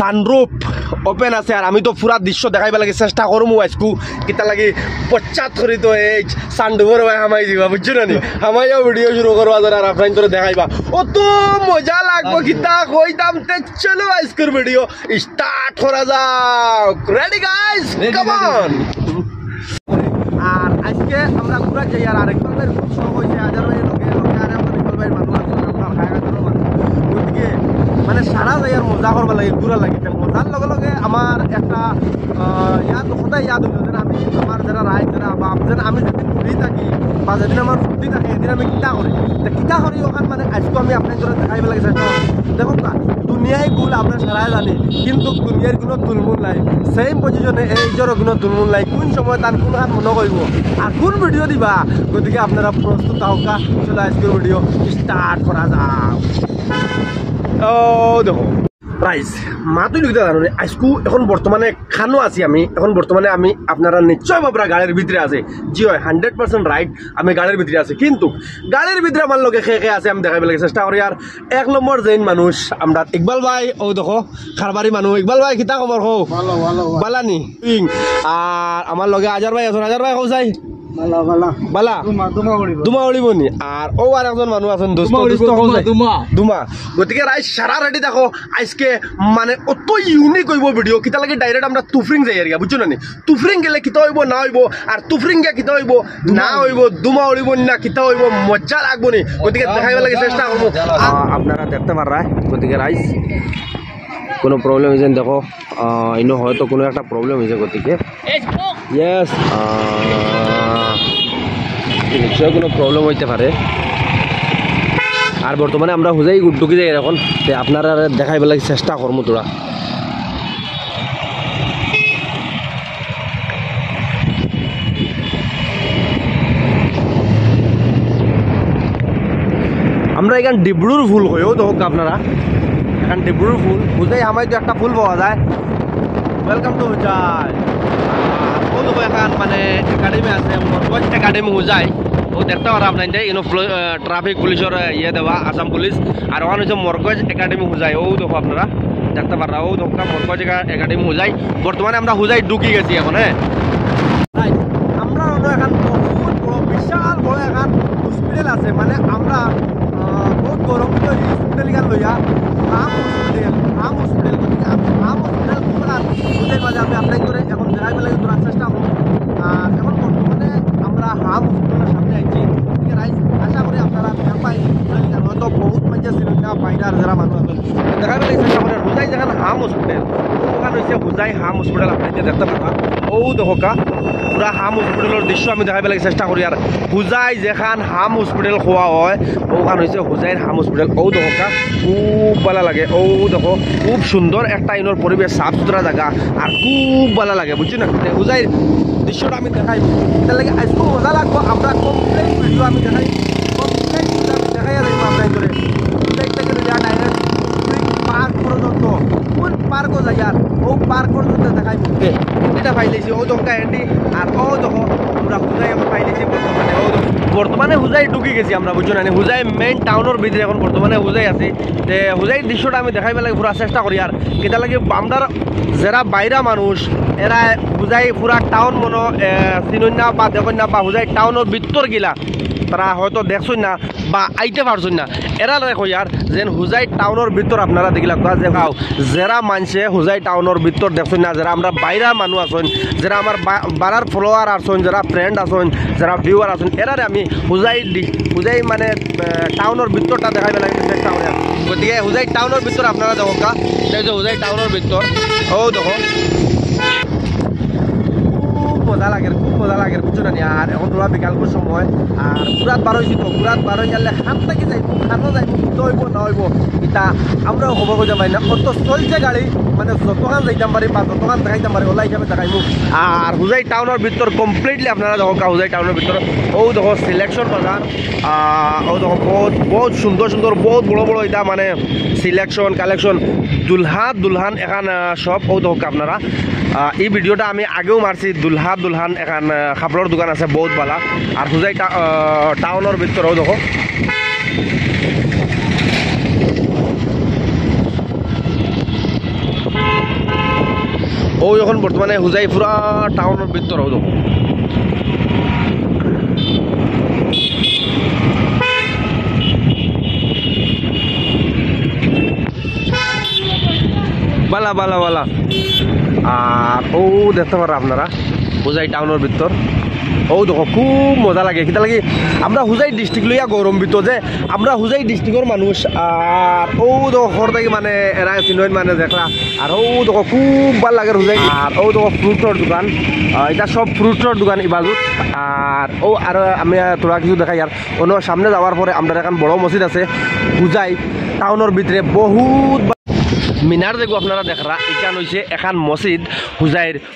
Sunroof open আছে আর আমি তো পুরা দৃশ্য দেখাইবা লাগে চেষ্টা করমু আজকু কিতা লাগে পশ্চাৎ করি তো এই সানরুফের ভাই হামাই দিবা বুঝছো না নি হামাইও ভিডিও শুরু করবা আর আপনার তোরে দেখাইবা অত মজা লাগবো কিতা কইতাম তে চলো আজকের ভিডিও স্টার্ট করা যাক রেডি গাইস কাম অন আর আজকে আমরা ঘুরা যাই আর আরেকবার খুব শখ হয়েছে হাজার ভাই লোকে আর আমাদের নিকল ভাই মানুষ আছে আমরা খায়া খাওয়া মানুষ ওইদিকে মানে সারা যাই আর মজা করবা লাগে ঘুরা লাগে মজার লগে লগে আমার একটা ইয়াদ সদায় ইয়াদ হইল যেন আমি আমার যারা রায় যারা বা যেন আমি যেদিন ঘুরি থাকি বা যেদিন আমার ছুটি থাকে এদিন আমি কিতা করি কিতা করি ওখান মানে আজকে আমি আপনার ধরে দেখাইব লাগে চেষ্টা দেখুন না দুনিয়ায় গুল আপনার সারাই জানি কিন্তু দুনিয়ার কোনো তুলমুল নাই সেম পজিশনে এইজোরও কোনো তুলমুল নাই কোন সময় তার কোন হাত মনে করব আর কোন ভিডিও দিবা গতিকে আপনারা প্রস্তুত থাকা চলে আজকের ভিডিও স্টার্ট করা যাক ও দেখো প্রাইস মাতুই লিখতে জানো আজকু এখন বর্তমানে খানো আছি আমি এখন বর্তমানে আমি আপনারা নিশ্চয় বাবরা গাড়ির ভিতরে আছে জি হয় 100% রাইট আমি গাড়ির ভিতরে আছে কিন্তু গাড়ির ভিতরে আমার লগে খে আছে আমি দেখাইব লাগে চেষ্টা করি আর এক নম্বর জৈন মানুষ আমরা ইকবাল ভাই ও দেখো খারবারি মানুষ ইকবাল ভাই কিতা খবর হো ভালো ভালো বালানি আর আমার লগে আজার ভাই আছেন আজার ভাই কও যাই বালা দুমা উড়িব নি আর ও আর একজন মানুষ আছেন দুমা গতিকে রাইস সারা রেডি দেখো আজকে মানে অত ইউনিক হইব ভিডিও কিতা লাগে ডাইরেক্ট আমরা তুফরিং যাই আর বুঝছো না তুফরিং গেলে কিতা হইব না হইব আর তুফরিং গিয়ে কিতা হইব না হইব দুমা উড়িব না কিতা হইব মজা লাগবো নি গতিকে দেখাইব লাগে চেষ্টা করবো আপনারা দেখতে পার গতিকে রাইস কোনো প্রবলেম হয়েছে দেখো ইনো হয়তো কোনো একটা প্রবলেম হয়েছে গতিকে ইয়েস নিশ্চয় কোনো প্রবলেম হইতে পারে আর বর্তমানে আমরা হুজাই ঢুকি যাই এখন আপনারা দেখাইব লাগে চেষ্টা করবো তোরা আমরা এখান ডিব্রুর ফুল হয়েও দেখো আপনারা এখান ডিব্রুর ফুল হুজাই আমার তো একটা ফুল পাওয়া যায় ওয়েলকাম টু হুজাই ও দেখো এখান মানে একাডেমি আছে মরকজ একাডেমি হুজাই ও দেখতে পারা আপনার ইনো ট্রাফিক পুলিশের ইয়ে দেওয়া আসাম পুলিশ আর ওখানে হচ্ছে মরকজ একাডেমি হুজাই ও দেখো আপনারা দেখতে পারা ও দেখো মরকজ একাডেমি হুজাই বর্তমানে আমরা হুজাই ঢুকি গেছি এখন হ্যাঁ আমরা এখন বহুত বড় বিশাল বড় এখন হসপিটাল আছে মানে আমরা বহুত গরম হসপিটাল গান লইয়া হাম হসপিটাল হাম হসপিটাল হুজাই মাঝে আমি আপনার করে এখন দেখাইব লাগে তোরা চেষ্টা করবো আর এখন বর্তমানে আমরা হাম হসপিটালের সামনে আইছি ঠিক আছে আশা করি আপনারা পাই হয়তো বহুত মানুষ ছিল বাইরের যারা মানুষ আছেন দেখাইব লাগে চেষ্টা করে হুজাই যেখানে হাম হসপিটাল ওখানে হচ্ছে হুজাই হাম হসপিটাল আপনার দেখতে পাবা ও দেখা পুরা হাম হসপিটালের দৃশ্য আমি দেখাইব লাগে চেষ্টা করি আর হুজাই যেখান হাম হসপিটাল খোয়া হয় ওখান হচ্ছে হুজাইর হাম হসপিটাল ও দেখা খুব ভালো লাগে ও দেখো খুব সুন্দর একটা ইনোর পরিবেশ সাফ সুতরা জায়গা আর খুব ভালো লাগে বুঝছি না হুজাইর দৃশ্যটা আমি দেখাইব তার লাগে আজকে মজা লাগবো আমরা কমপ্লিট ভিডিও আমি দেখাই কমপ্লিট ভিডিও আমি দেখাই আর আপনার করে হুজাই থেকে ডাইরেক্ট পার্ক পর্যন্ত কোন পার্কও জায়গার ও পার্ক পর্যন্ত দেখাই এটা পাইলেছি ও দমকা হ্যান্ডি আর ও দেখো আমরা হুজাই আমরা পাইলেছি বর্তমানে হুজাই ঢুকি গেছি আমরা বুঝছো না হুজাই মেইন টাউনের ভিতরে এখন বর্তমানে হুজাই আছি যে হুজাইর দৃশ্যটা আমি দেখাইব লাগে পুরা চেষ্টা করি আর কেটা লাগে আমরা যারা বাইরা মানুষ এরা হুজাই পুরা টাউন মনো চিনই না বা দেখুন না বা হুজাই টাউনের ভিতর গিলা তারা হয়তো দেখছই না বা আইতে পারছই না এরা দেখো ইয়ার যেন হুজাই টাউনের ভিতর আপনারা দেখিলা যে গাও যারা মানছে হুজাই টাউনের ভিতর দেখছই না যারা আমরা বাইরা মানুষ আছেন যারা আমার বাড়ার ফলোয়ার আছেন যারা ফ্রেন্ড আছেন যারা ভিউয়ার আছেন এরারে আমি হুজাই মানে টাউনের ভিতরটা দেখাইবে লাগে চেষ্টা করি গতিকে হুজাই টাউনের ভিতর আপনারা দেখো কা হুজাই টাউনের ভিতর ও দেখো মজা লাগে খুব মজা লাগে বুঝছো না আর এখন তোরা বিকালপুর সময় আর ঘুরাত বার হয়েছি তো ঘুরাত বার হয়ে গেলে হাত থেকে যাইব খানো যাইব হইব না হইব এটা আমরাও খবর করতে পারি না অত চলছে গাড়ি মানে যতখান যাইতাম পারি বা যতখান দেখাইতাম পারি ওলা হিসাবে দেখাইব আর হুজাই টাউনের ভিতর কমপ্লিটলি আপনারা দেখো হুজাই টাউনের ভিতর ও দেখো সিলেকশন বাজার ও দেখো বহুত সুন্দর সুন্দর বহুত বড় বড় এটা মানে সিলেকশন কালেকশন দুলহান এখান সব ও দেখো আপনারা এই ভিডিওটা আমি আগেও মারছি দুলহান এখান খাবড়ের দোকান আছে বহুত বালা আর হুজাই টাউনের ভিতরেও দেখো ও এখন বর্তমানে হুজাই পুরা টাউনের ভিতর ও দেখো বালা বালা বালা আর ও দেখতে পারা আপনারা হুজাই টাউনের ভিতর ও দেখো খুব মজা লাগে কিতা লাগে আমরা হুজাই ডিস্ট্রিক্ট লইয়া গৌরম্বিত যে আমরা হুজাই ডিস্ট্রিক্টর মানুষ আর ও দেখো ঘর থেকে মানে এরা চিনইন মানে দেখলা আর ও দেখো খুব ভাল লাগে হুজাই আর ও দেখো ফ্রুটর দোকান এটা সব ফ্রুটর দোকান এই বাজুত আর ও আর আমি তোরা কিছু দেখাই আর অন্য সামনে যাওয়ার পরে আমরা এখন বড় মসজিদ আছে হুজাই টাউনের ভিতরে বহুত মিনার দেখো আপনারা দেখরা এখান হয়েছে এখান মসজিদ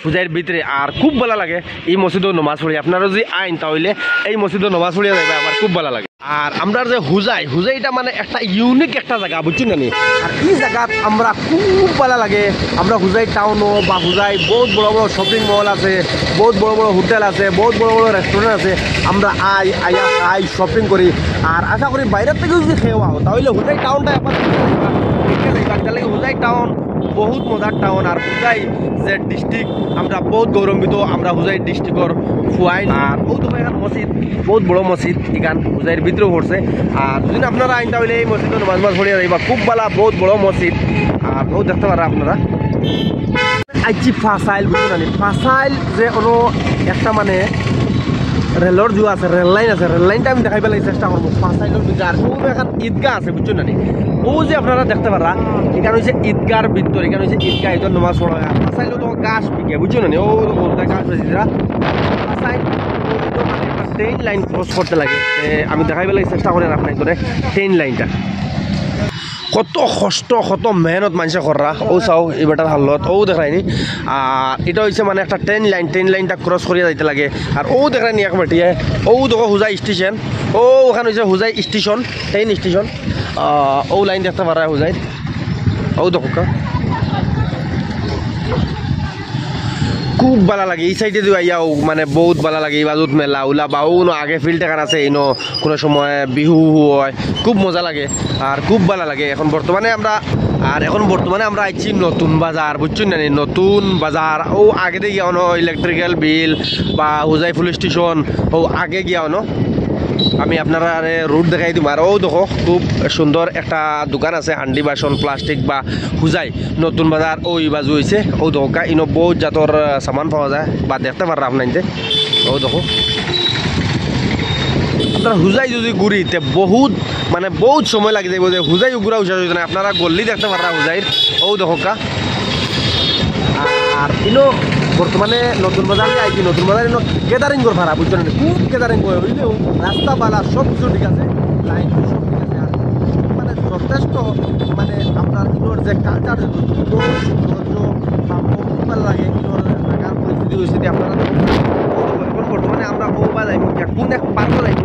হুজাইর ভিতরে আর খুব ভালো লাগে এই মসজিদও নমাজ পড়ি আপনারা যদি আইন তাহলে এই মসজিদও নমাজ পড়িয়া যাবে আমার খুব ভালো লাগে আর আমরা যে হুজাইটা মানে একটা ইউনিক একটা জায়গা বুঝছেন না আর এই জায়গাত আমরা খুব ভালো লাগে আমরা হুজাই টাউনও বা হুজাই বহুত বড় বড় শপিং মল আছে বহুত বড় বড় হোটেল আছে বহুত বড় বড় রেস্টুরেন্ট আছে আমরা আই শপিং করি আর আশা করি বাইরের থেকেও যদি খেয়ে তাহলে হুজাই টাউনটা একবার হুজাই টাউন বহুত মজার টাউন আর হুজাই যে ডিস্ট্রিক্ট আমরা বহুত গৌরম্বিত আমরা হুজাই ডিস্ট্রিক্টর ফুয়াই আর ও তো এখান মসজিদ বহুত বড় মসজিদ এখান হুজাইয়ের ভিতরেও পড়ছে আর যদি আপনারা আইন তাহলে এই মসজিদে নামাজ পড়িয়া যাইবা খুব ভালো বহুত বড় মসজিদ আর বহুত দেখতে পারা আপনারা আইছি ফাসাইল বুঝুন ফাসাইল যে কোনো একটা মানে রেলর জু আছে রেল লাইন আছে রেল লাইনটা আমি দেখাইবার লাগে চেষ্টা করবো ফাসাইলের ভিতরে আর ও এখন ঈদগাহ আছে বুঝছেন না ও যে আপনারা দেখতে পারা এখানে হচ্ছে ঈদগার ভিতর এখানে হচ্ছে ঈদগাহ এটার নামাজ পড়া হয় ফাসাইলেও তো গাছ পিকে বুঝছো না ও গাছ পেয়েছিরা ফাসাইল একটা ট্রেন লাইন ক্রস করতে লাগে আমি দেখাইবার লাগে চেষ্টা করেন আপনার করে ট্রেন লাইনটা কত কষ্ট কত মেহনত মানুষে করা ও চাও এবারটার হালত ও দেখায়নি আর এটা হচ্ছে মানে একটা ট্রেন লাইনটা ক্রস করিয়া যাইতে লাগে আর ও দেখায়নি একবার টিয়ে ও দেখো হুজাই স্টেশন ও ওখানে হচ্ছে হুজাই স্টেশন ট্রেন স্টেশন ও লাইন দেখতে পারা হুজাই ও দেখো খুব ভালো লাগে এই সাইডে দিয়ে আইয়াও মানে বহুত ভালো লাগে এই বাজুত মেলা উলা বা নো আগে ফিল্ড এখান আছে এই কোনো সময় বিহু হয় খুব মজা লাগে আর খুব ভালো লাগে এখন বর্তমানে আমরা আইছি নতুন বাজার বুঝছেন না নতুন বাজার ও আগে দিয়ে গিয়া ইলেকট্রিক্যাল বিল বা হুজাই পুলিশ স্টেশন ও আগে গিয়া আমি আপনারা রুট দেখাই দিম আর ও দেখো খুব সুন্দর একটা দোকান আছে হান্ডি বাসন প্লাস্টিক বা হুজাই নতুন বাজার ওই বাজু হয়েছে ও দেখো ইনো বহুত জাতর সামান পাওয়া যায় বা দেখতে পারা আপনার ও দেখো আপনার হুজাই যদি ঘুরিতে বহুত সময় লাগে যাইব যে হুজাই ঘুরা উঠা না আপনারা গল্লি দেখতে পারা হুজাইর ও দেখো আর ইনো বর্তমানে নতুন বাজারে আইছি নতুন বাজারে গ্যাদারিং করে ভাড়া বুঝছেন খুব গ্যাদারিং করে বুঝলেও রাস্তা বালা সব কিছু ঠিক আছে লাইন সব ঠিক আছে আর মানে যথেষ্ট মানে আপনার ইনোর যে কালচার সৌন্দর্য বা ভালো লাগে ইনোর জায়গার পরিস্থিতি আপনারা এখন বর্তমানে আমরা বা যাইব কোন এক পার্কও যাইব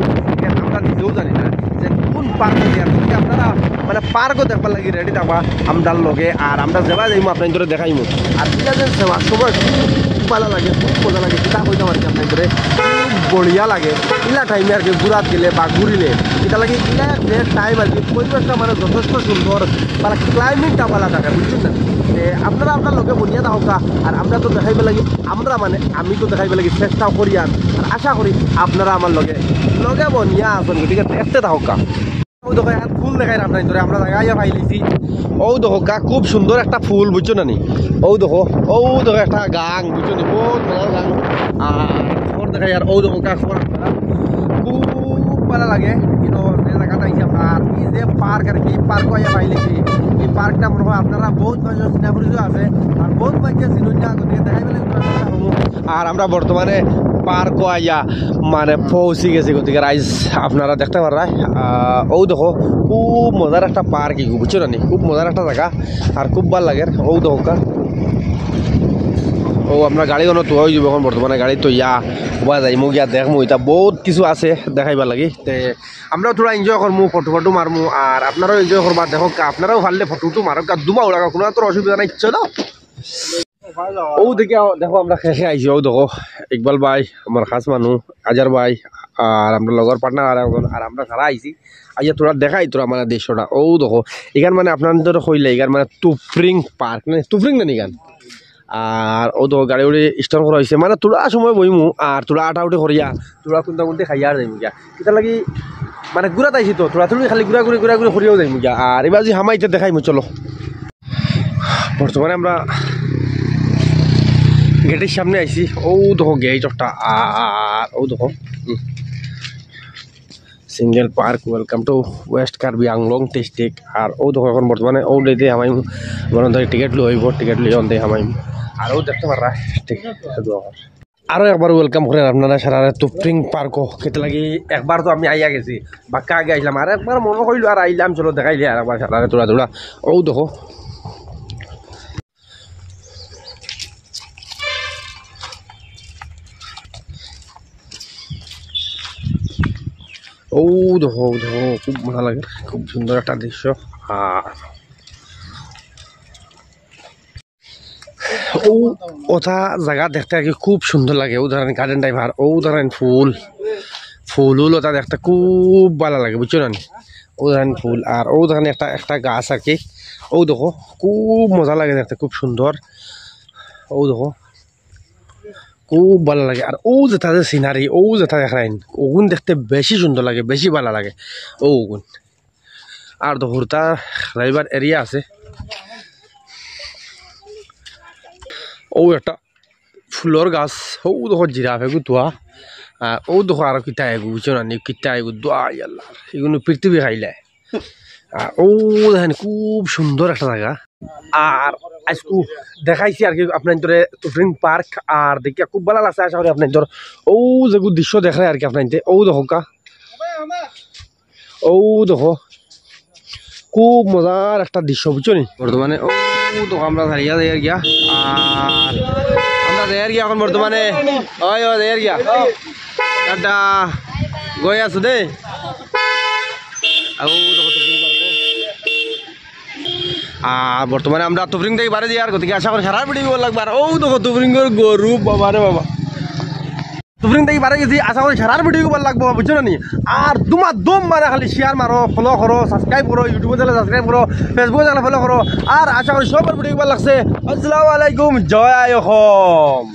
আমরা নিজেও জানি না যে কোন পার্কও দিয়ে আপনারা মানে পার্কও দেখবার লাগে রেডি থাকবা আমরার লগে আর আমরা যাবা যাইব আপনার ধরে দেখাইমু আর এটা যে যাওয়ার সময় খুব ভালো লাগে খুব মজা লাগে কিতাব হইতাম আর কি আপনার ধরে খুব বঢ়িয়া লাগে ইলা টাইমে আর কি ঘুরাত গেলে বা ঘুরিলে এটা লাগে ইলা যে টাইম আর কি পরিবেশটা মানে যথেষ্ট সুন্দর মানে ক্লাইমেটটা ভালো থাকে বুঝছেন না আপনারা আপনার লগে বনিয়া থাকা আর আমরা তো দেখাইবে লাগে আমরা মানে আমি তো দেখাইবে লাগে চেষ্টাও করি আর আশা করি আপনারা আমার লগে বনিয়া আসুন ঠিক আছে এতে থাকা ও দেখো এখন ফুল দেখাই আপনার ধরে আমরা জায়গায় পাইলিছি ও দেখো খুব সুন্দর একটা ফুল বুঝছো না নি ও দেখো একটা গাং বুঝছো নি বহুত ভালো গাং আর দেখাই আর ও দেখো খুব ভালো লাগে কিন্তু যে জায়গাটা আইসি আপনার এই যে পার্ক আর কি পার্ক আইয়া পাইলিছি এই পার্কটা মনে হয় আপনারা বহুত মানুষ চিনা পরিচয় আছে আর বহুত মানুষ চিনুন না গতিকে দেখাই পেলে আর আমরা বর্তমানে পার্ক আইয়া মানে পৌঁছে গেছি গতিকে রাইজ আপনারা দেখতে পারা ও দেখো খুব মজার একটা পার্ক বুঝছো না খুব মজার একটা জায়গা আর খুব ভালো লাগে ও দেখো ও আপনার গাড়ি কোনো তো হয়ে যাব এখন বর্তমানে গাড়ি তো হবা যাই মোক দেখমু এটা বহুত কিছু আছে দেখাইবা লাগি তে আমরাও থোড়া এনজয় করমু ফটো মারমু আর আপনারাও এনজয় করবা দেখো আপনারাও ভাললে ফটো মারক দুমা উড়াক কোনো তোর অসুবিধা নাই ইচ্ছা দাও ও দেখো আমরা শেষে আইছি ও দেখো ইকবাল ভাই আমার খাস মানুষ আজার ভাই আর আমরা লগর পার্টনার আর আমরা সারা আইছি আইয়া তোরা দেখাই তোরা মানে দেশটা ও দেখো এখান মানে আপনার কইলে এখান মানে তুফরিং পার্ক মানে তুফরিং না নিগান আর ও তো গাড়ি উড়ি স্টার্ট করা হয়েছে মানে তোরা সময় বইমু আর তোরা আটা উঠে করিয়া তোরা কোনটা কোনটা খাইয়া আর যাইমু গিয়া এটা লাগি মানে ঘুরা তাইছি তো তোরা তুলি খালি ঘুরা ঘুরি করিয়াও যাইমু গিয়া আর এবার যে হামাইতে দেখাইমু চলো বর্তমানে আমরা গেটের সামনে আইছি ও দেখো গেট একটা আর ও দেখো single park welcome to west Karbi Anglong district আর ও দেখো এখন বর্তমানে ও ডেতে হামাইম মনে ধরে টিকিট লইব টিকিট লই অন্তে হামাইম আর ও দেখতে পারা আরও একবার ওয়েলকাম করেন আপনারা সারা তুফরিং পার্কও খেতে লাগি একবার তো আমি আইয়া গেছি বাক্কা আগে আইলাম আর একবার মনে করিল আর আইলাম চলো দেখাইলে আর একবার সারা তোরা ও দেখো ও দেখো খুব ভালো লাগে খুব সুন্দর একটা দৃশ্য আর ও ওটা জায়গা দেখতে আর কি খুব সুন্দর লাগে ও ধরেন গার্ডেন টাইপার ও ধরেন ফুল ওটা দেখতে খুব ভালো লাগে বুঝছো না ও ধরেন ফুল আর ও ধরেন একটা গাছ আর কি ও দেখো খুব মজা লাগে দেখতে খুব সুন্দর ও দেখো খুব ভালো লাগে আর ও যেটা যে সিনারি ও যেটা দেখাইন ওগুন দেখতে বেশি সুন্দর লাগে বেশি ভালো লাগে ও ওগুন আর তো হুরতা রাইবার এরিয়া আছে ও একটা ফুলর গাছ ও দেখো জিরাফ এগু তোয়া ও দেখো আর কিতা এগু বুঝছো না কিতা এগু দোয়া ইয়াল্লা এগুলো পৃথিবী খাইলে ও দেখেন খুব সুন্দর একটা জায়গা আর আজকু দেখাইছি আর কি আপনার ধরে তুফরিং পার্ক আর দেখিয়া খুব ভালো লাগছে আশা করি আপনার ধর ও যেগু দৃশ্য দেখায় আর কি আপনার ও দেখো কা ও দেখো খুব মজার একটা দৃশ্য বুঝছো নি বর্তমানে ও দেখো আমরা দাঁড়িয়ে দেয় গিয়া আর আমরা দেয় গিয়া এখন বর্তমানে ওই ও দেয় গিয়া একটা গই আছো দে ও দেখো তুফরিং পার্ক আর বর্তমানে আমরা তুফরিং থেকে বাড়ি যাই আর গতিকে আশা করি সারা ভিডিও লাগবে আর ও দেখো তুফরিংয়ের গরু বাবা রে বাবা তুফরিং থেকে বাড়ি গেছি আশা করি সারা ভিডিও ভালো লাগবো বুঝছো না নি আর তোমার দম মানে খালি শেয়ার মারো ফলো করো সাবস্ক্রাইব করো ইউটিউবে চ্যানেল সাবস্ক্রাইব করো ফেসবুক চ্যানেল ফলো করো আর আশা করি সবার ভিডিও ভালো লাগছে আসসালামু আলাইকুম জয় আয়ুম।